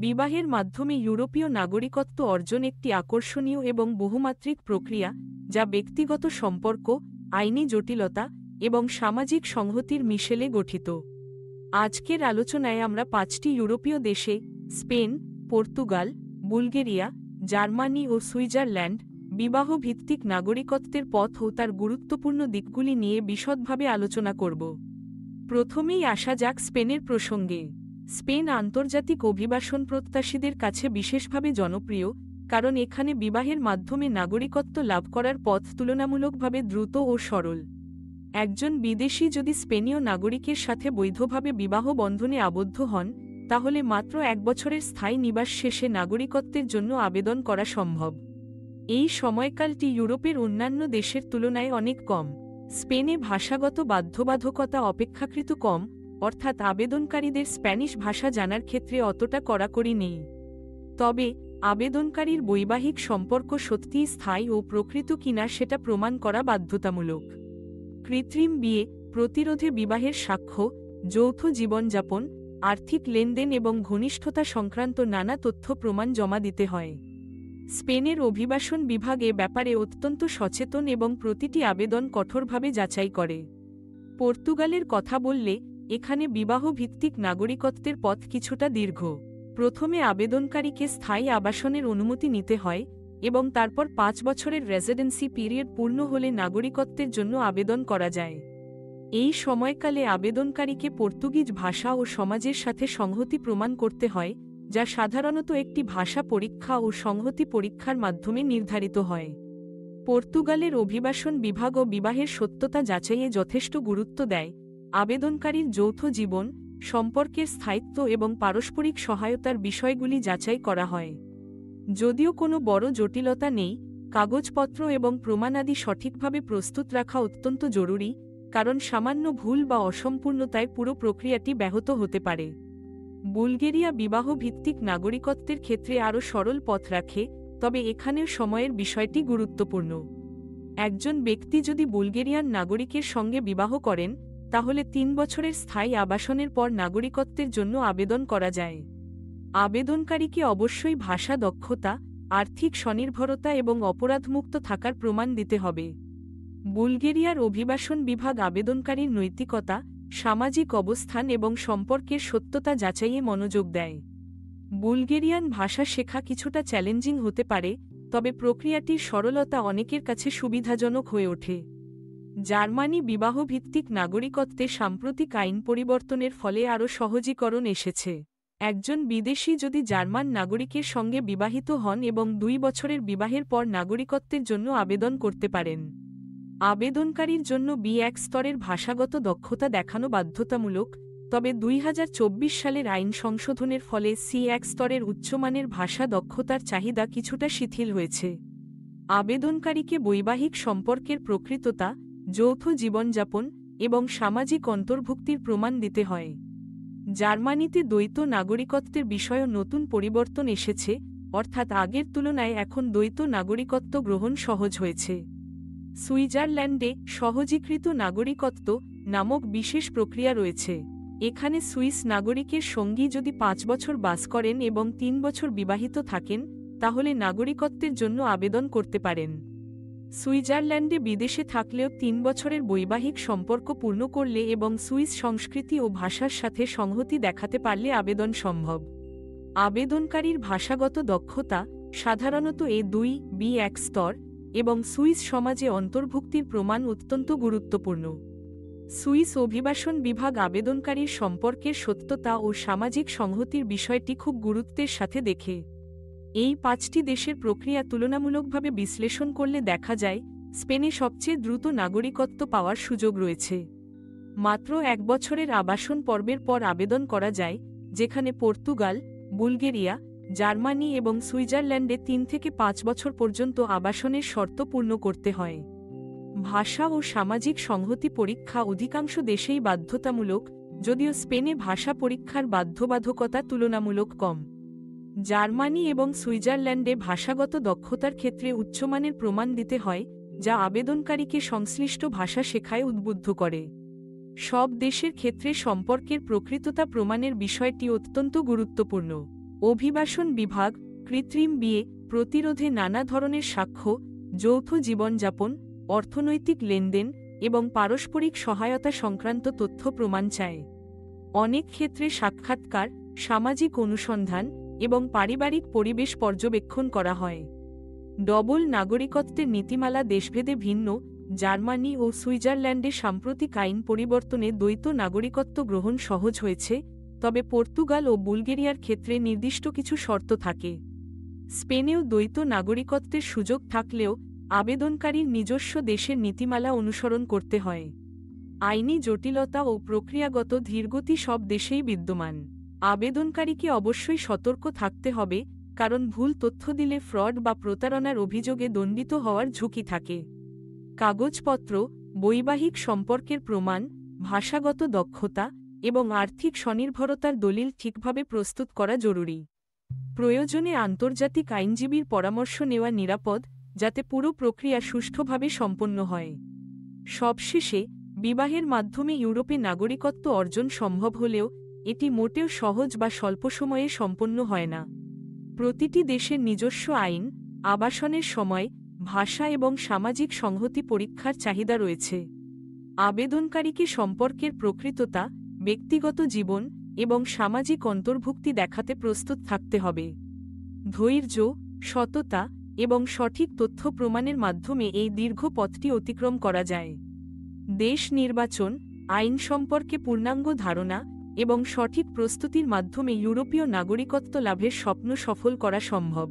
বিবাহের মাধ্যমে ইউরোপীয় নাগরিকত্ব অর্জন একটি আকর্ষণীয় এবং বহুমাত্রিক প্রক্রিয়া, যা ব্যক্তিগত সম্পর্ক, আইনি জটিলতা এবং সামাজিক সংহতির মিশেলে গঠিত। আজকের আলোচনায় আমরা 5টি ইউরোপীয় দেশে স্পেন, পর্তুগাল, বুলগেরিয়া, জার্মানি ও সুইজারল্যান্ড বিবাহ ভিত্তিক নাগরিকত্বের পথ ও তার গুরুত্বপূর্ণ দিকগুলি নিয়ে বিশদভাবে আলোচনা করব। প্রথমেই আসা যাক স্পেনের প্রসঙ্গে। স্পেন আন্তর্জাতিক অভিবাসন প্রত্যাশীদের কাছে বিশেষভাবে জনপ্রিয়, কারণ এখানে বিবাহের মাধ্যমে নাগরিকত্ব লাভ করার পথ তুলনামূলকভাবে দ্রুত ও সরল। একজন বিদেশী যদি স্পেনীয় নাগরিকের সাথে বৈধভাবে বিবাহ বন্ধনে আবদ্ধ হন, তাহলে মাত্র 1 বছরের স্থায়ী নিবাস শেষে নাগরিকত্বের জন্য আবেদন করা সম্ভব। এই সময়কালটি ইউরোপের অন্যান্য দেশের তুলনায় অনেক কম। স্পেনে ভাষাগত বাধ্যবাধকতা অপেক্ষাকৃত কম, অর্থাৎ আবেদনকারীদের স্প্যানিশ ভাষা জানার ক্ষেত্রে অতটা কড়াকড়ি নেই। তবে আবেদনকারীর বৈবাহিক সম্পর্ক সত্যিই স্থায়ী ও প্রকৃত কিনা সেটা প্রমাণ করা বাধ্যতামূলক। কৃত্রিম বিয়ে, প্রতিরোধে বিবাহের সাক্ষ্য, যৌথ জীবনযাপন, আর্থিক লেনদেন এবং ঘনিষ্ঠতা সংক্রান্ত নানা তথ্য প্রমাণ জমা দিতে হয়। স্পেনের অভিবাসন বিভাগ এ ব্যাপারে অত্যন্ত সচেতন এবং প্রতিটি আবেদন কঠোরভাবে যাচাই করে। পর্তুগালের কথা বললে, এখানে বিবাহ ভিত্তিক নাগরিকত্বের পথ কিছুটা দীর্ঘ। প্রথমে আবেদনকারীকে স্থায়ী আবাসনের অনুমতি নিতে হয় এবং তারপর 5 বছরের রেসিডেন্সি পিরিয়ড পূর্ণ হলে নাগরিকত্বের জন্য আবেদন করা যায়। এই সময়কালে আবেদনকারীকে পর্তুগিজ ভাষা ও সমাজের সাথে সংহতি প্রমাণ করতে হয়, যা সাধারণত একটি ভাষা পরীক্ষা ও সংহতি পরীক্ষার মাধ্যমে নির্ধারিত হয়। পর্তুগালের অভিবাসন বিভাগও বিবাহের সত্যতা যাচাইয়ে যথেষ্ট গুরুত্ব দেয়। আবেদনকারীর যৌথ জীবন, সম্পর্কের স্থায়িত্ব এবং পারস্পরিক সহায়তার বিষয়গুলি যাচাই করা হয়। যদিও কোনো বড় জটিলতা নেই, কাগজপত্র এবং প্রমাণাদি সঠিকভাবে প্রস্তুত রাখা অত্যন্ত জরুরি, কারণ সামান্য ভুল বা অসম্পূর্ণতায় পুরো প্রক্রিয়াটি ব্যাহত হতে পারে। বুলগেরিয়া বিবাহ ভিত্তিক নাগরিকত্বের ক্ষেত্রে আরও সরল পথ রাখে, তবে এখানেও সময়ের বিষয়টি গুরুত্বপূর্ণ। একজন ব্যক্তি যদি বুলগেরিয়ান নাগরিকের সঙ্গে বিবাহ করেন, তাহলে 3 বছরের স্থায়ী আবাসনের পর নাগরিকত্বের জন্য আবেদন করা যায়। আবেদনকারীকে অবশ্যই ভাষা দক্ষতা, আর্থিক স্বনির্ভরতা এবং অপরাধমুক্ত থাকার প্রমাণ দিতে হবে। বুলগেরিয়ার অভিবাসন বিভাগ আবেদনকারীর নৈতিকতা, সামাজিক অবস্থান এবং সম্পর্কের সত্যতা যাচাইয়ে মনোযোগ দেয়। বুলগেরিয়ান ভাষা শেখা কিছুটা চ্যালেঞ্জিং হতে পারে, তবে প্রক্রিয়াটির সরলতা অনেকের কাছে সুবিধাজনক হয়ে ওঠে। জার্মানি বিবাহ ভিত্তিক নাগরিকত্বে সাম্প্রতিক আইন পরিবর্তনের ফলে আরও সহজীকরণ এসেছে। একজন বিদেশী যদি জার্মান নাগরিকের সঙ্গে বিবাহিত হন এবং 2 বছরের বিবাহের পর নাগরিকত্বের জন্য আবেদন করতে পারেন। আবেদনকারীর জন্য B1 স্তরের ভাষাগত দক্ষতা দেখানো বাধ্যতামূলক, তবে 2024 সালের আইন সংশোধনের ফলে C1 স্তরের উচ্চমানের ভাষা দক্ষতার চাহিদা কিছুটা শিথিল হয়েছে। আবেদনকারীকে বৈবাহিক সম্পর্কের প্রকৃততা, যৌথ জীবনযাপন এবং সামাজিক অন্তর্ভুক্তির প্রমাণ দিতে হয়। জার্মানিতে দ্বৈত নাগরিকত্বের বিষয়ে নতুন পরিবর্তন এসেছে, অর্থাৎ আগের তুলনায় এখন দ্বৈত নাগরিকত্ব গ্রহণ সহজ হয়েছে। সুইজারল্যান্ডে সহজীকৃত নাগরিকত্ব নামক বিশেষ প্রক্রিয়া রয়েছে। এখানে সুইস নাগরিকের সঙ্গী যদি 5 বছর বাস করেন এবং 3 বছর বিবাহিত থাকেন, তাহলে নাগরিকত্বের জন্য আবেদন করতে পারেন। সুইজারল্যান্ডে বিদেশে থাকলেও 3 বছরের বৈবাহিক সম্পর্ক পূর্ণ করলে এবং সুইস সংস্কৃতি ও ভাষার সাথে সংহতি দেখাতে পারলে আবেদন সম্ভব। আবেদনকারীর ভাষাগত দক্ষতা সাধারণত A2, B1 স্তর এবং সুইস সমাজে অন্তর্ভুক্তির প্রমাণ অত্যন্ত গুরুত্বপূর্ণ। সুইস অভিবাসন বিভাগ আবেদনকারীর সম্পর্কের সত্যতা ও সামাজিক সংহতির বিষয়টি খুব গুরুত্বের সাথে দেখে। এই 5টি দেশের প্রক্রিয়া তুলনামূলকভাবে বিশ্লেষণ করলে দেখা যায়, স্পেনে সবচেয়ে দ্রুত নাগরিকত্ব পাওয়ার সুযোগ রয়েছে। মাত্র 1 বছরের আবাসন পর্বের পর আবেদন করা যায়, যেখানে পর্তুগাল, বুলগেরিয়া, জার্মানি এবং সুইজারল্যান্ডে 3 থেকে 5 বছর পর্যন্ত আবাসনের শর্ত পূর্ণ করতে হয়। ভাষা ও সামাজিক সংহতি পরীক্ষা অধিকাংশ দেশেই বাধ্যতামূলক, যদিও স্পেনে ভাষা পরীক্ষার বাধ্যবাধকতা তুলনামূলক কম। জার্মানি এবং সুইজারল্যান্ডে ভাষাগত দক্ষতার ক্ষেত্রে উচ্চমানের প্রমাণ দিতে হয়, যা আবেদনকারীকে সংশ্লিষ্ট ভাষা শেখায় উদ্বুদ্ধ করে। সব দেশের ক্ষেত্রে সম্পর্কের প্রকৃততা প্রমাণের বিষয়টি অত্যন্ত গুরুত্বপূর্ণ। অভিবাসন বিভাগ, কৃত্রিম বিয়ে প্রতিরোধে নানা ধরনের সাক্ষ্য, যৌথ জীবনযাপন, অর্থনৈতিক লেনদেন এবং পারস্পরিক সহায়তা সংক্রান্ত তথ্য প্রমাণ চায়। অনেক ক্ষেত্রে সাক্ষাৎকার, সামাজিক অনুসন্ধান এবং পারিবারিক পরিবেশ পর্যবেক্ষণ করা হয়। ডবল নাগরিকত্বের নীতিমালা দেশভেদে ভিন্ন। জার্মানি ও সুইজারল্যান্ডে সাম্প্রতিক আইন পরিবর্তনে দ্বৈত নাগরিকত্ব গ্রহণ সহজ হয়েছে, তবে পর্তুগাল ও বুলগেরিয়ার ক্ষেত্রে নির্দিষ্ট কিছু শর্ত থাকে। স্পেনেও দ্বৈত নাগরিকত্বের সুযোগ থাকলেও আবেদনকারীর নিজস্ব দেশের নীতিমালা অনুসরণ করতে হয়। আইনি জটিলতা ও প্রক্রিয়াগত ধীরগতি সব দেশেই বিদ্যমান। আবেদনকারীকে অবশ্যই সতর্ক থাকতে হবে, কারণ ভুল তথ্য দিলে ফ্রড বা প্রতারণার অভিযোগে দণ্ডিত হওয়ার ঝুঁকি থাকে। কাগজপত্র, বৈবাহিক সম্পর্কের প্রমাণ, ভাষাগত দক্ষতা এবং আর্থিক স্বনির্ভরতার দলিল ঠিকভাবে প্রস্তুত করা জরুরি। প্রয়োজনে আন্তর্জাতিক আইনজীবীর পরামর্শ নেওয়া নিরাপদ, যাতে পুরো প্রক্রিয়া সুষ্ঠুভাবে সম্পন্ন হয়। সবশেষে, বিবাহের মাধ্যমে ইউরোপে নাগরিকত্ব অর্জন সম্ভব হলেও এটি মোটেও সহজ বা স্বল্প সময়ে সম্পন্ন হয় না। প্রতিটি দেশের নিজস্ব আইন, আবাসনের সময়, ভাষা এবং সামাজিক সংহতি পরীক্ষার চাহিদা রয়েছে। আবেদনকারীকে সম্পর্কের প্রকৃততা, ব্যক্তিগত জীবন এবং সামাজিক অন্তর্ভুক্তি দেখাতে প্রস্তুত থাকতে হবে। ধৈর্য, সততা এবং সঠিক তথ্য প্রমাণের মাধ্যমে এই দীর্ঘ পথটি অতিক্রম করা যায়। দেশ নির্বাচন, আইন সম্পর্কে পূর্ণাঙ্গ ধারণা এবং সঠিক প্রস্তুতির মাধ্যমে ইউরোপীয় নাগরিকত্ব লাভের স্বপ্ন সফল করা সম্ভব।